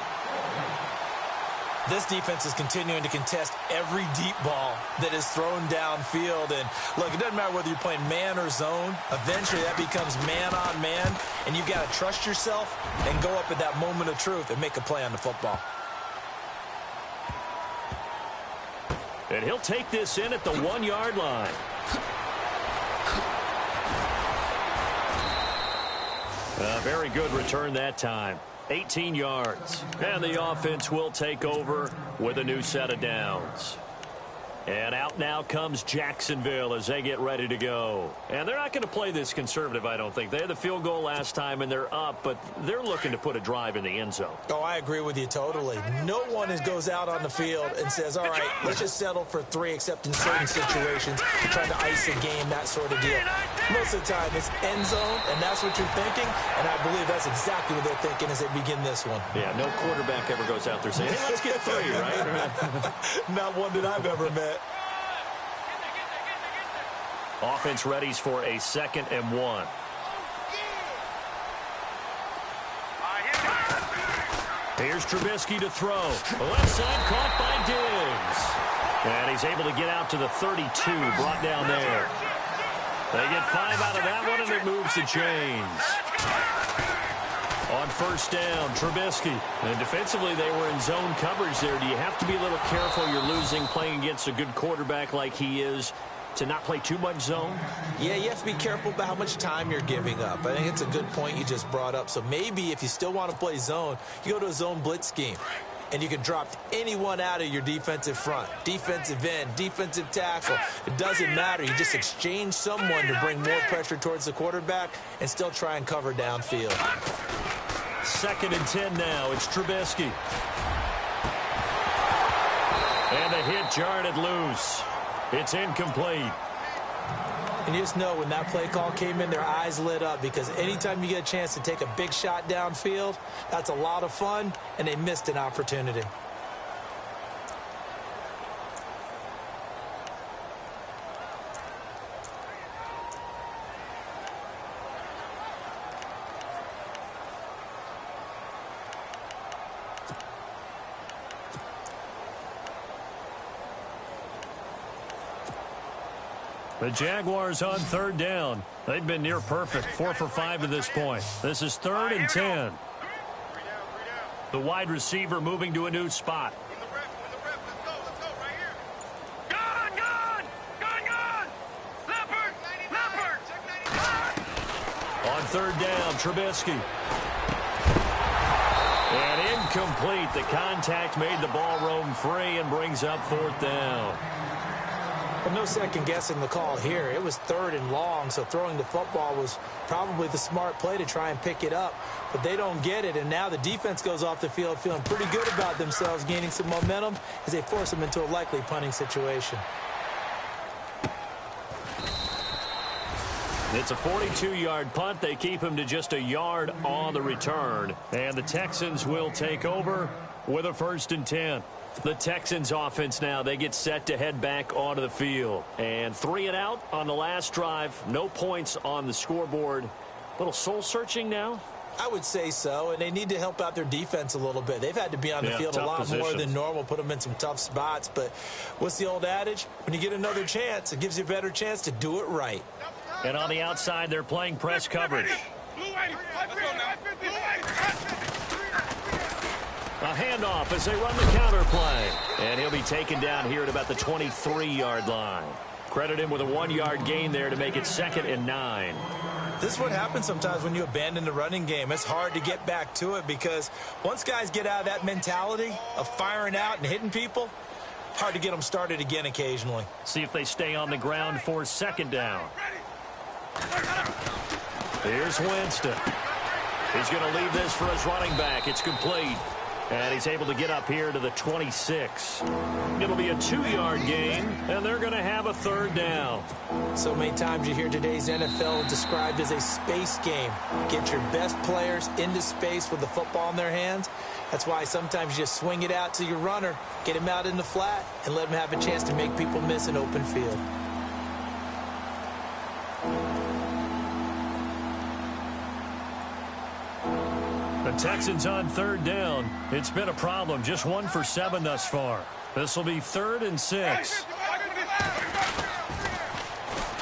This defense is continuing to contest every deep ball that is thrown downfield. And, look, it doesn't matter whether you're playing man or zone. Eventually, that becomes man on man. And you've got to trust yourself and go up at that moment of truth and make a play on the football. And he'll take this in at the 1-yard line. A very good return that time. 18 yards. And the offense will take over with a new set of downs. And out now comes Jacksonville as they get ready to go. And they're not going to play this conservative, I don't think. They had the field goal last time, and they're up, but they're looking to put a drive in the end zone. Oh, I agree with you totally. No one goes out on the field and says, all right, let's just settle for 3, except in certain situations, trying to ice a game, that sort of deal. Most of the time, it's end zone, and that's what you're thinking, and I believe that's exactly what they're thinking as they begin this one. Yeah, no quarterback ever goes out there saying, hey, let's get 3, right? Not one that I've ever met. Offense readies for a 2nd and 1. Here's Trubisky to throw. Left side caught by Diggs. And he's able to get out to the 32, brought down there. They get 5 out of that one, and it moves the chains. On first down, Trubisky. And defensively, they were in zone coverage there. Do you have to be a little careful? You're losing playing against a good quarterback like he is to not play too much zone? Yeah, you have to be careful about how much time you're giving up. I think it's a good point you just brought up. So maybe if you still want to play zone, you go to a zone blitz scheme. And you can drop anyone out of your defensive front. Defensive end, defensive tackle. It doesn't matter. You just exchange someone to bring more pressure towards the quarterback and still try and cover downfield. 2nd and 10 now. It's Trubisky. And the hit jarred it loose. It's incomplete. And you just know when that play call came in, their eyes lit up, because anytime you get a chance to take a big shot downfield, that's a lot of fun, and they missed an opportunity. The Jaguars on third down. They've been near perfect, 4 for 5 to this point. This is 3rd and 10. The wide receiver moving to a new spot. On third down, Trubisky. And incomplete. The contact made the ball roam free and brings up 4th down. Well, no second guessing the call here. It was 3rd and long, so throwing the football was probably the smart play to try and pick it up. But they don't get it, and now the defense goes off the field feeling pretty good about themselves, gaining some momentum as they force them into a likely punting situation. It's a 42-yard punt. They keep him to just a yard on the return. And the Texans will take over with a 1st and 10. The Texans offense now, they get set to head back onto the field. And 3 and out on the last drive. No points on the scoreboard. A little soul-searching now? I would say so, and they need to help out their defense a little bit. They've had to be on the field a lot more than normal, put them in some tough spots. But what's the old adage? When you get another chance, it gives you a better chance to do it right. And on the outside, they're playing press coverage. A handoff as they run the counter play. And he'll be taken down here at about the 23-yard line. Credit him with a 1-yard gain there to make it 2nd and 9. This is what happens sometimes when you abandon the running game. It's hard to get back to it because once guys get out of that mentality of firing out and hitting people, hard to get them started again occasionally. See if they stay on the ground for 2nd down. Here's Winston. He's going to leave this for his running back. It's complete. And he's able to get up here to the 26. It'll be a 2-yard gain, and they're going to have a 3rd down. So many times you hear today's NFL described as a space game. Get your best players into space with the football in their hands. That's why sometimes you just swing it out to your runner, get him out in the flat, and let him have a chance to make people miss an open field. The Texans on 3rd down. It's been a problem. Just 1 for 7 thus far. This will be 3rd and 6.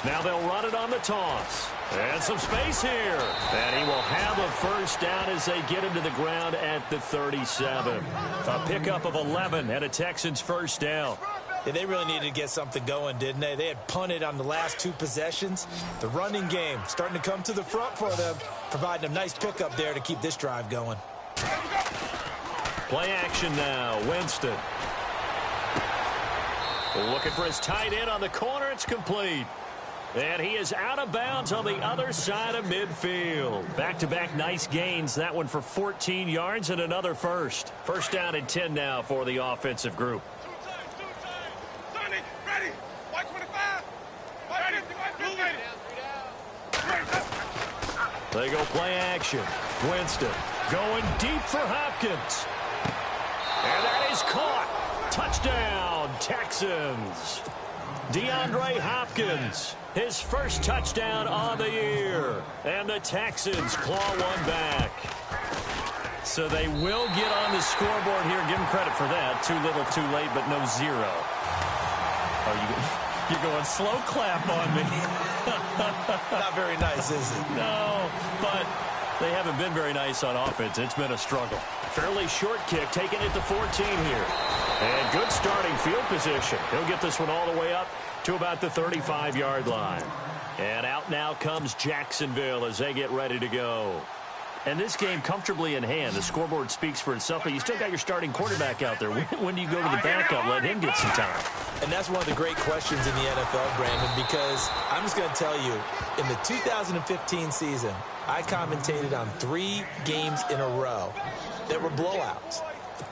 Now they'll run it on the toss. And some space here. And he will have a 1st down as they get him to the ground at the 37. A pickup of 11 and a Texans 1st down. Yeah, they really needed to get something going, didn't they? They had punted on the last 2 possessions. The running game starting to come to the front for them, providing a nice pickup there to keep this drive going. Play action now. Winston. Looking for his tight end on the corner. It's complete. And he is out of bounds on the other side of midfield. Back-to-back nice gains. That one for 14 yards and another 1st. 1st down and 10 now for the offensive group. They go play action. Winston going deep for Hopkins. And that is caught. Touchdown, Texans. DeAndre Hopkins, his 1st touchdown on the year. And the Texans claw one back. So they will get on the scoreboard here. Give them credit for that. Too little, too late, but no 0. You're going slow clap on me. Not very nice, is it? No, but they haven't been very nice on offense. It's been a struggle. Fairly short kick, taking it to 14 here. And good starting field position. He'll get this one all the way up to about the 35-yard line. And out now comes Jacksonville as they get ready to go. And this game comfortably in hand. The scoreboard speaks for itself, but you still got your starting quarterback out there. When do you go to the backup, let him get some time? And that's one of the great questions in the NFL, Brandon, because I'm just going to tell you, in the 2015 season, I commentated on 3 games in a row that were blowouts.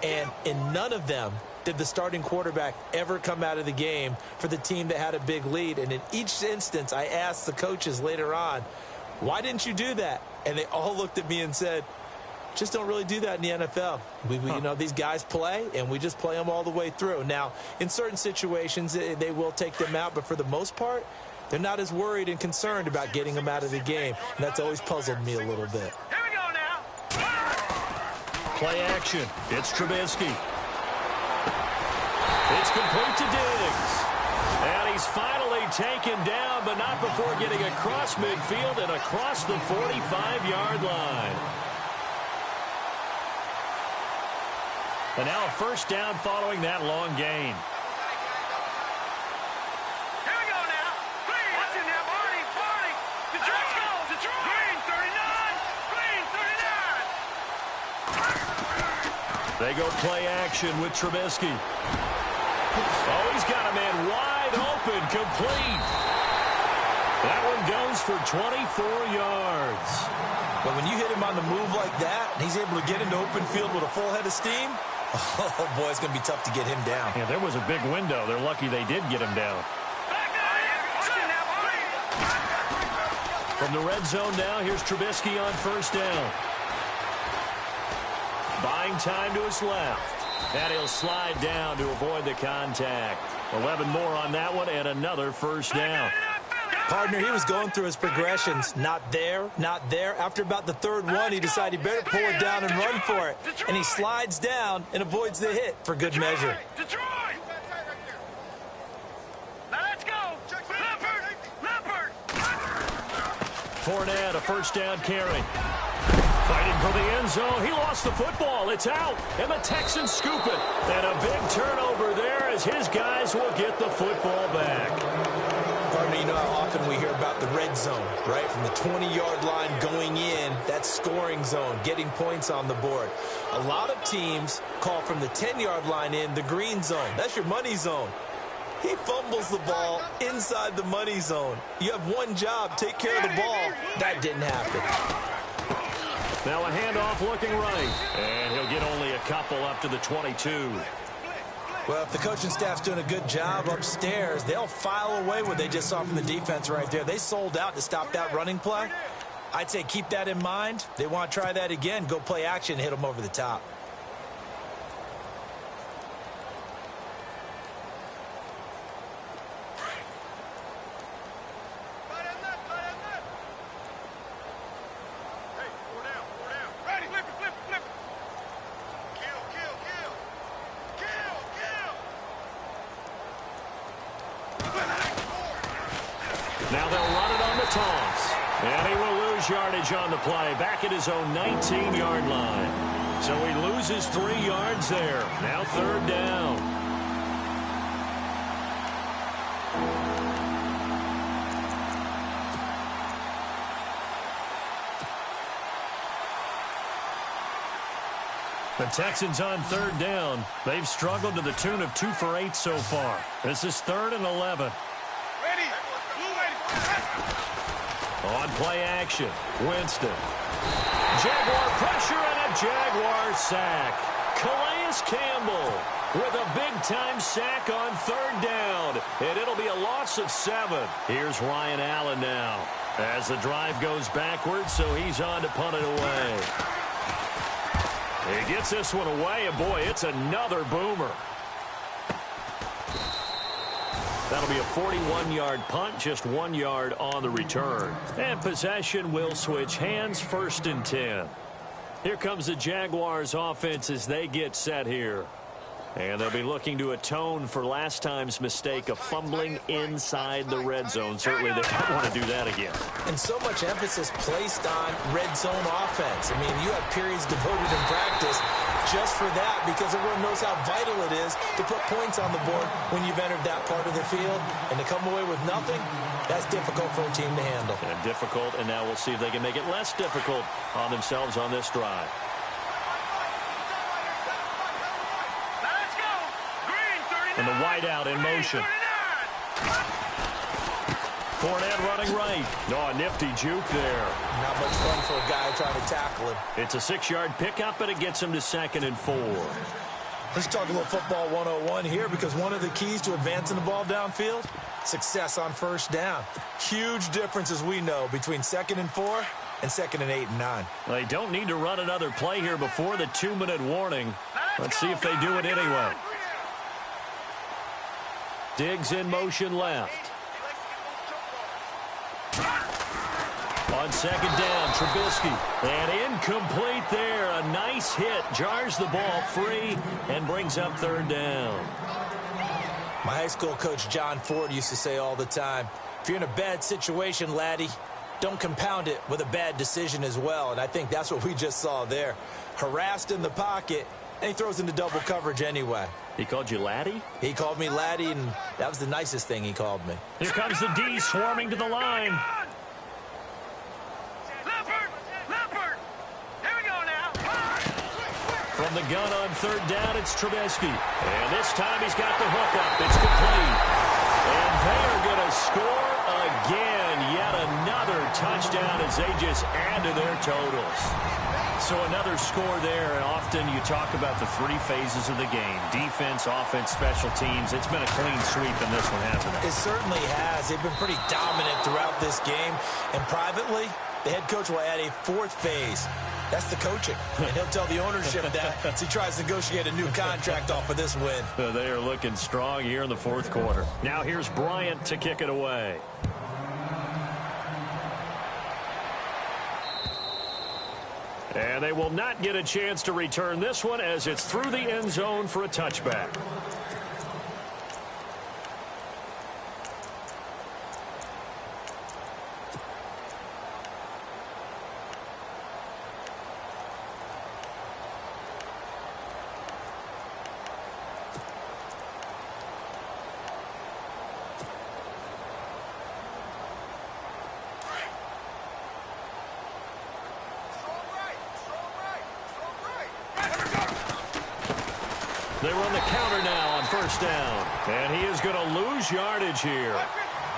And in none of them did the starting quarterback ever come out of the game for the team that had a big lead. And in each instance, I asked the coaches later on, why didn't you do that? And they all looked at me and said, just don't really do that in the NFL. You know, these guys play, and we just play them all the way through. Now, in certain situations, they will take them out, but for the most part, they're not as worried and concerned about getting them out of the game. And that's always puzzled me a little bit. Here we go now. Play action. It's Trubisky. It's complete to Diggs. And he's finally taken down, but not before getting across midfield and across the 45-yard line. And now a 1st down following that long gain. Here we go now. Green. Watch it now, Barney. Barney. Detroit goes. Detroit. Green 39. Green 39. They go play action with Trubisky. Oh, he's got a man wide open, complete. That one goes for 24 yards. But when you hit him on the move like that, and he's able to get into open field with a full head of steam, oh, boy, it's going to be tough to get him down. Yeah, there was a big window. They're lucky they did get him down. From the red zone now, here's Trubisky on 1st down. Buying time to his left. And he'll slide down to avoid the contact. 11 more on that one and another 1st down. Partner, he was going through his progressions. Not there, not there. After about the 3rd one, he decided he better pull it down and run for it. And he slides down and avoids the hit for good measure. Detroit! Now let's go! Leopard! Leopard! Fournette, a first down carry. Fighting for the end zone. He lost the football. It's out. And the Texans scoop it. And a big turnover there as his guys will get the football back. Partner, you know how often we hear about the red zone, right? From the 20-yard line going in, that scoring zone, getting points on the board. A lot of teams call from the 10-yard line in the green zone. That's your money zone. He fumbles the ball inside the money zone. You have one job, take care of the ball. That didn't happen. Now a handoff looking right. And he'll get only a couple up to the 22. Well, if the coaching staff's doing a good job upstairs, they'll file away what they just saw from the defense right there. They sold out to stop that running play. I'd say keep that in mind. They want to try that again. Go play action, hit them over the top. Now they'll run it on the toss. And he will lose yardage on the play. Back at his own 19-yard line. So he loses 3 yards there. Now third down. The Texans on third down. They've struggled to the tune of 2 for 8 so far. This is 3rd and 11. On play action, Winston. Jaguar pressure and a Jaguar sack. Calais Campbell with a big-time sack on third down. And it'll be a loss of 7. Here's Ryan Allen now as the drive goes backwards, so he's on to punt it away. He gets this one away, and boy, it's another boomer. That'll be a 41-yard punt, just 1 yard on the return. And possession will switch hands, 1st and 10. Here comes the Jaguars offense as they get set here. And they'll be looking to atone for last time's mistake of fumbling inside the red zone. Certainly they don't want to do that again. And so much emphasis placed on red zone offense. I mean, you have periods devoted in practice just for that because everyone knows how vital it is to put points on the board when you've entered that part of the field. And to come away with nothing, that's difficult for a team to handle. And difficult, and now we'll see if they can make it less difficult on themselves on this drive. And the wideout in motion. Fournette running right. Oh, a nifty juke there. Not much fun for a guy trying to tackle him. It's a 6-yard pickup, but it gets him to 2nd and 4. Let's talk a little football 101 here because one of the keys to advancing the ball downfield, success on first down. Huge difference, as we know, between 2nd and 4 and 2nd and 8 and 9. They don't need to run another play here before the 2-minute warning. Let's see if they do it anyway. Diggs in motion left. On 2nd down, Trubisky. And incomplete there. A nice hit. Jars the ball free and brings up 3rd down. My high school coach, John Ford, used to say all the time, if you're in a bad situation, laddie, don't compound it with a bad decision as well. And I think that's what we just saw there. Harassed in the pocket, and he throws into double coverage anyway. He called you laddie? He called me laddie, and that was the nicest thing he called me. Here comes the D swarming to the line. Leopard! Here we go now. From the gun on 3rd down, it's Trubisky. And this time he's got the hook up. It's complete. And they are going to score again. Yet another touchdown as they just add to their totals. So another score there, and often you talk about the 3 phases of the game. Defense, offense, special teams. It's been a clean sweep in this one, hasn't it? It certainly has. They've been pretty dominant throughout this game. And privately, the head coach will add a 4th phase. That's the coaching. And he'll tell the ownership that as he tries to negotiate a new contract off of this win. They are looking strong here in the 4th quarter. Now here's Bryant to kick it away. And they will not get a chance to return this one as it's through the end zone for a touchback. run the counter now on first down. And he is going to lose yardage here.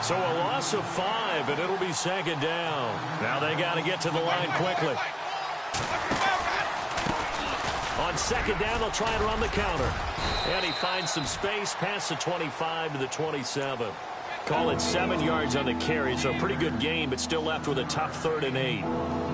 So a loss of 5, and it'll be second down. Now they got to get to the line quickly. On second down, they'll try and run the counter. And he finds some space past the 25 to the 27. Call it 7 yards on the carry, so a pretty good gain, but still left with a tough 3rd and 8.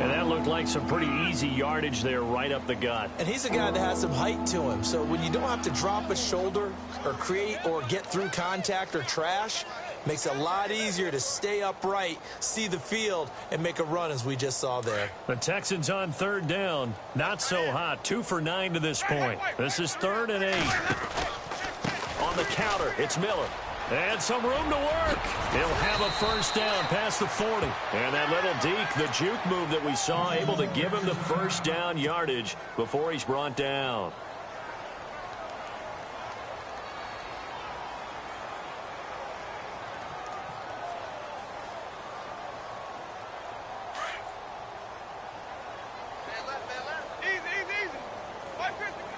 And that looked like some pretty easy yardage there right up the gut. And he's a guy that has some height to him, so when you don't have to drop a shoulder or create or get through contact or trash, makes it a lot easier to stay upright, see the field, and make a run as we just saw there. The Texans on 3rd down. Not so hot. 2 for 9 to this point. This is 3rd and 8. On the counter, it's Miller. And some room to work. He'll have a first down past the 40. And that little deke, the juke move that we saw, able to give him the first down yardage before he's brought down.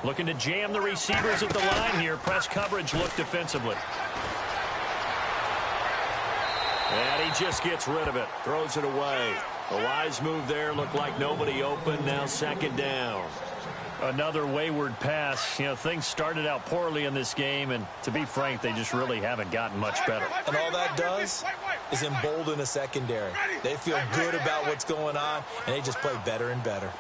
Looking to jam the receivers at the line here. Press coverage look defensively. And he just gets rid of it. Throws it away. A wise move there. Looked like nobody open. Now second down. Another wayward pass. You know, things started out poorly in this game, and to be frank, they just really haven't gotten much better. And all that does is embolden a secondary. They feel good about what's going on, and they just play better and better.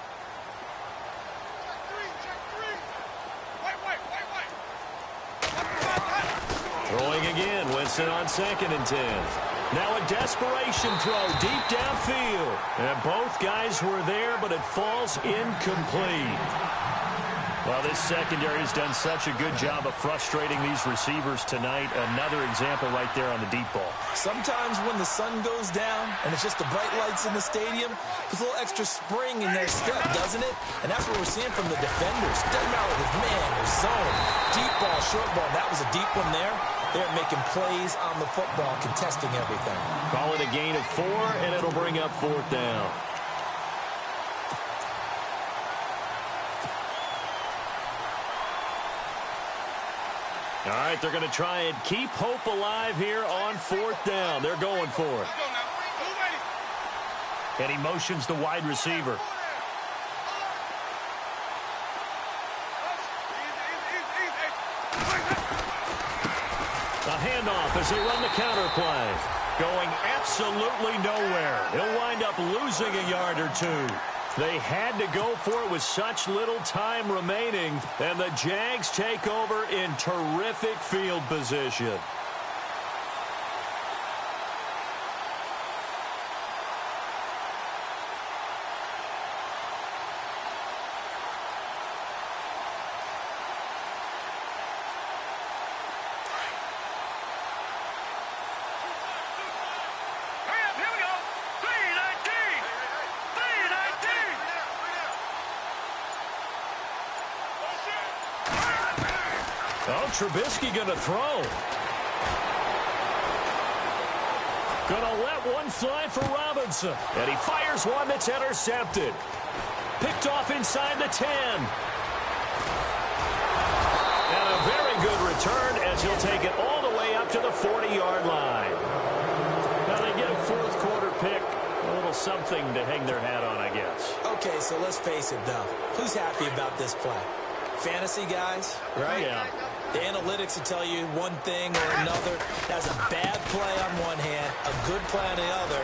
Throwing again. Winston on 2nd and 10. Now a desperation throw deep downfield. And both guys were there, but it falls incomplete. Well, this secondary has done such a good job of frustrating these receivers tonight. Another example right there on the deep ball. Sometimes when the sun goes down and it's just the bright lights in the stadium, there's a little extra spring in their step, doesn't it? And that's what we're seeing from the defenders. Doesn't matter if it's man or zone, deep ball, short ball. That was a deep one there. They're making plays on the football, contesting everything. Call it a gain of 4, and it'll bring up 4th down. All right, they're going to try and keep hope alive here on 4th down. They're going for it. And he motions the wide receiver. A handoff as they run the counter play. Going absolutely nowhere. He'll wind up losing a yard or 2. They had to go for it with such little time remaining, and the Jags take over in terrific field position. Oh, Trubisky going to throw. Going to let one fly for Robinson. And he fires one that's intercepted. Picked off inside the 10. And a very good return as he'll take it all the way up to the 40-yard line. Now they get a 4th quarter pick. A little something to hang their hat on, I guess. Okay, so let's face it, though. Who's happy about this play? Fantasy guys, right? Yeah. The analytics will tell you one thing or another. That's a bad play on one hand, a good play on the other,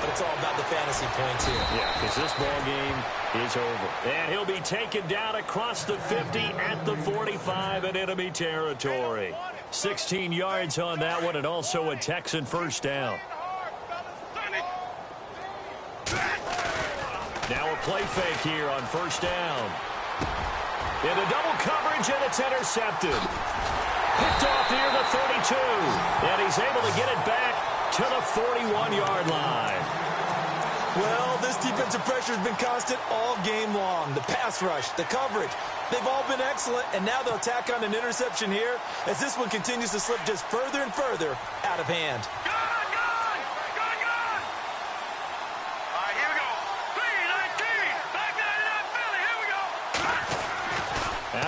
but it's all about the fantasy points here. Yeah, because this ball game is over. And he'll be taken down across the 50 at the 45 in enemy territory. 16 yards on that one, and also a Texan first down. Now a play fake here on first down. Into double coverage, and it's intercepted. Picked off near the 32. And he's able to get it back to the 41-yard line. Well, this defensive pressure has been constant all game long. The pass rush, the coverage, they've all been excellent, and now they'll tack on an interception here as this one continues to slip just further and further out of hand.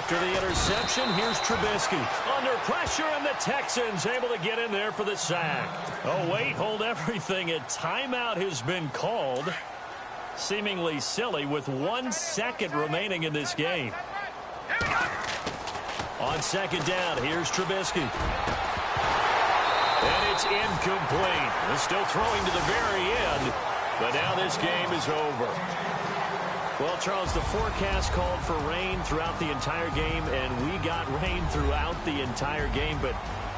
After the interception, here's Trubisky. Under pressure, and the Texans able to get in there for the sack. Oh, wait, hold everything. A timeout has been called. Seemingly silly with 1 second remaining in this game. On second down, here's Trubisky. And it's incomplete. They're still throwing to the very end, but now this game is over. Well, Charles, the forecast called for rain throughout the entire game, and we got rain throughout the entire game. But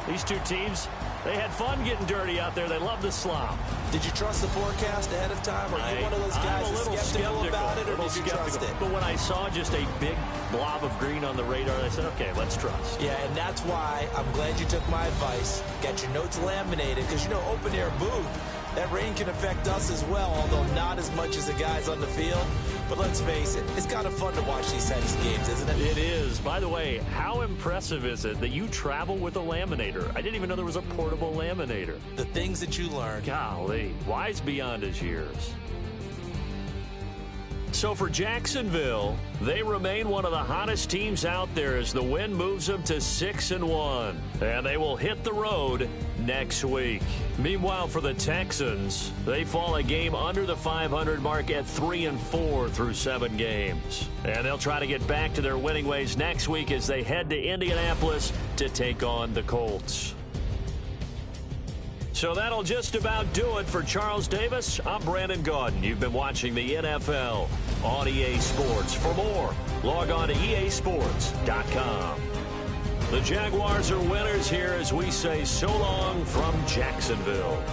these two teams, they had fun getting dirty out there. They love the slop. Did you trust the forecast ahead of time? Are you one of those guys I'm a little skeptical about it, or did you trust it? But when I saw just a big blob of green on the radar, I said, okay, let's trust. Yeah, and that's why I'm glad you took my advice. Get your notes laminated, because, you know, open-air booth, that rain can affect us as well, although not as much as the guys on the field. But let's face it, it's kind of fun to watch these types of games, isn't it? It is. By the way, how impressive is it that you travel with a laminator? I didn't even know there was a portable laminator. The things that you learn. Golly, wise beyond his years. So for Jacksonville, they remain one of the hottest teams out there as the win moves them to 6-1. And they will hit the road next week. Meanwhile, for the Texans, they fall a game under the 500 mark at 3-4 through 7 games. And they'll try to get back to their winning ways next week as they head to Indianapolis to take on the Colts. So that'll just about do it for Charles Davis. I'm Brandon Gaudin. You've been watching the NFL on EA Sports. For more, log on to easports.com. The Jaguars are winners here as we say so long from Jacksonville.